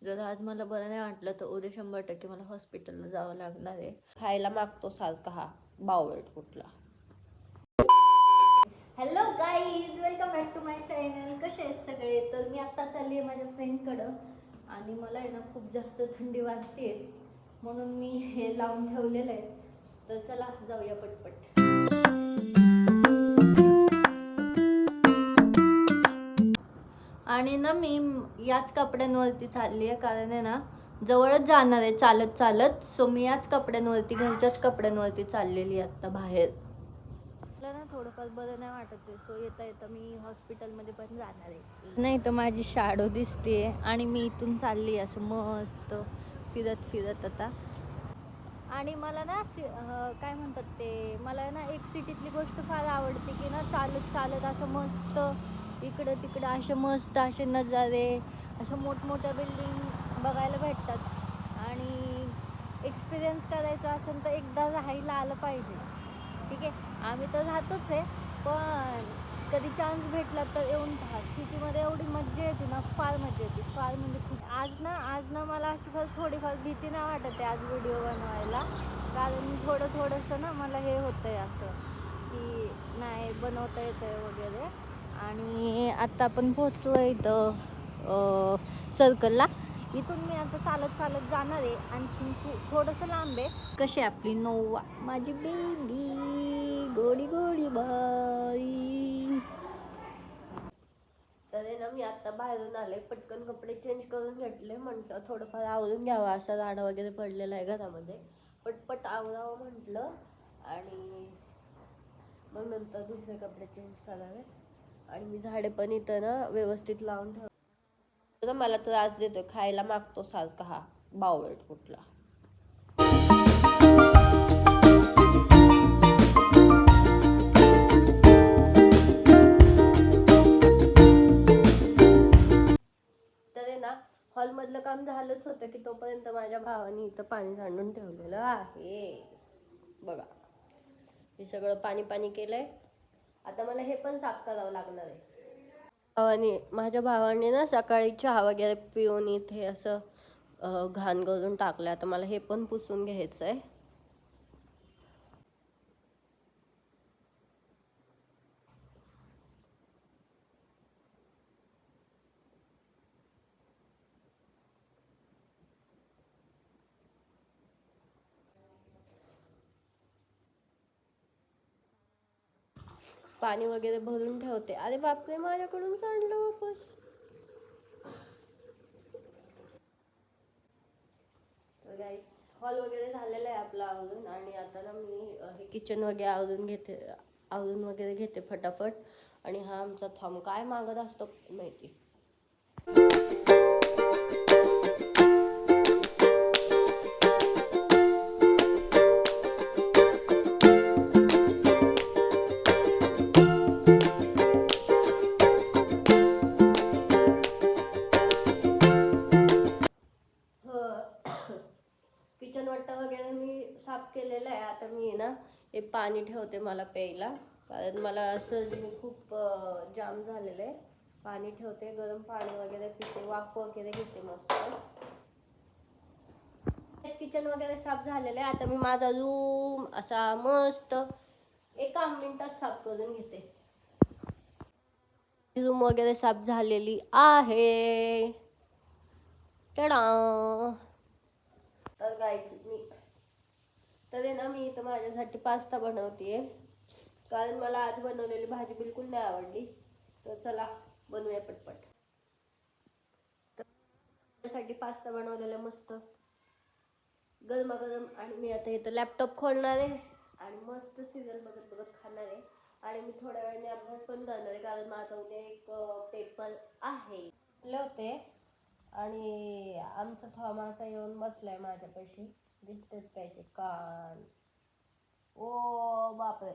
जर आज मला बरं नाही वाटलं तर उद्या 100% मला हॉस्पिटलला जावं लागणार आहे. खायला मागतो सारखा हा बावळट कुठला. Hello guys, welcome back to my channel. कसे आहेत सगळे? तर मी आता चालली आहे माझ्या फ्रेंडकडं आणि मला आहे ना खूप जास्त थंडी वाजते म्हणून मी हे लावून ठेवलेलं आहे. तर चला जाऊया पटपट. आणि ना मी याच कपड्यांवरती चालली आहे कारण आहे ना जवळच जाणार आहे चालत चालत. सो मी याच कपड्यांवरती घरच्याच कपड्यांवरती चाललेली आहे आता बाहेर. मला ना थोडंफार बरं नाही वाटत आहे. सो येता येता मी हॉस्पिटलमध्ये पण जाणार आहे. नाही तर माझी शॅडो दिसते आणि मी इथून चालली असं मस्त फिरत फिरत आता. आणि मला ना काय म्हणतात ते, मला ना एक सिटीतली गोष्ट फार आवडते की ना चालत चालत असं मस्त इकडं तिकडं असे मस्त असे नजारे, अशा मोठमोठ्या बिल्डिंग बघायला भेटतात. आणि एक्सपिरियन्स करायचा असेल तर एकदा राहायला आलं पाहिजे. ठीक आहे, आम्ही तर राहतोच आहे, पण कधी चान्स भेटला तर येऊन पहा. सिटीमध्ये एवढी मजा येते ना, फार मजा येते, फार म्हणजे खूप. आज ना मला अशी थोडीफार भीती नाही वाटते आज व्हिडिओ बनवायला, कारण थोडंसं ना मला हे होतं आहे असं की नाही बनवता येतं आहे वगैरे. आणि आत्ता आपण पोहोचलो इथं सर्कलला. इथून मी आता चालत चालत जाणार आहे. आणखीन थोडंसं लांब आहे. कशी आपली नोवा माझी बेबी गोडी गोडी बाई. तर ना मी आता बाहेरून आले, पटकन कपडे चेंज करून घेतले. म्हटलं थोडंफार आवरून घ्यावं, असा राडा वगैरे पडलेला आहे घरामध्ये, पटपट आवरावं म्हटलं. आणि मग नंतर दुसरे कपडे चेंज करावे. आणि मी झाडे पण इथं ना व्यवस्थित लावून ठेव. मला त्रास देतोय, खायला मागतो सारखा हा बावळट कुठला. हॉलमधलं काम झालंच होतं की तोपर्यंत माझ्या भावाने इथं पाणी सांडून ठेवलेलं आहे. बघा, हे सगळं पाणी पाणी केलंय. आता मला हे पण साफ करावं लागणार आहे. माझ्या भावाने ना सकाळी चहा वगैरे पिऊन इथे असं घाण करून टाकलं. आता मला हे पण पुसून घ्यायचं आहे. पाणी वगैरे भरून ठेवते. अरे बापरे, माझ्याकडून सांडलं वापस. हॉल वगैरे झालेला आहे आपला आवरून. आणि आता ना मी हे किचन वगैरे आवरून वगैरे घेते फटाफट. आणि हा आमचा थंब काय मागत असतो माहिती. किचन वाटा वगैरे मी साफ केलेलं आहे. आता मी ना हे पाणी ठेवते मला प्यायला, कारण मला असं खूप जाम झालेलं आहे. पाणी ठेवते, गरम पाणी वगैरे पिते, वाफ वगैरे घेते मस्त. किचन वगैरे साफ झालेलं आहे. आता मी माझा रूम असा मस्त 1 मिनिटात साफ करून घेते. रूम वगैरे साफ झालेली आहे. टडा. तर मी इथं माझ्यासाठी पास्ता बनवतेय, कारण मला आज बनवलेली भाजी बिलकुल नाही आवडली. तर चला बनवूया पटपट. त्यासाठी पास्ता बनवलेला मस्त गरमागरम. आणि मी आता इथं लॅपटॉप खोलणार आहे आणि मस्त सिरियल बघत बघत खाणार आहे. आणि मी थोड्या वेळाने अभ्यास पण करणार आहे, कारण माझा उद्या एक पेपर आहे. होते आणि आमचा थॉम असा येऊन बसलाय माझ्यापाशी. दिसतेच पाहिजे कान. ओ बापरे.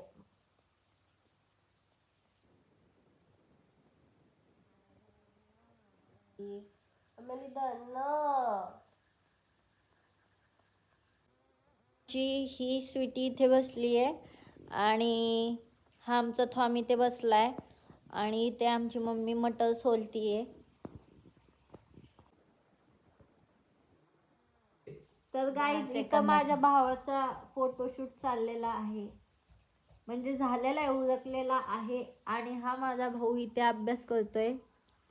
ही स्वीटी इथे बसली आहे आणि हा आमचा थॉम इथे बसलाय. आणि इथे आमची मम्मी मटर सोलतीये. तर गाईज इथं माझ्या भावाचा फोटोशूट चाललेला आहे, म्हणजे झालेला आहे, उरकलेला आहे. आणि हा माझा भाऊ इथे अभ्यास करतोय,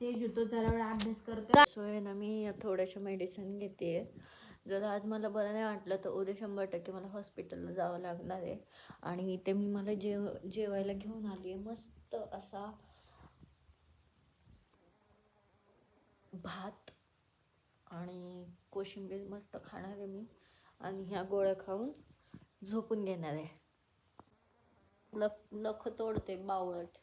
ते जुतो जरा वेळा अभ्यास करतोय. सोय ना मी थोड्याशा मेडिसिन घेते. जर आज मला बरं नाही वाटलं तर उद्या 100% मला हॉस्पिटलला जावं लागणार आहे. आणि इथे मी मला जेवायला घेऊन आली आहे मस्त असा भात आणि कोशिंबीर मस्त खाणार आहे मी. आणि ह्या गोळ्या खाऊन झोपून घेणार आहे. नख तोडते बावळट.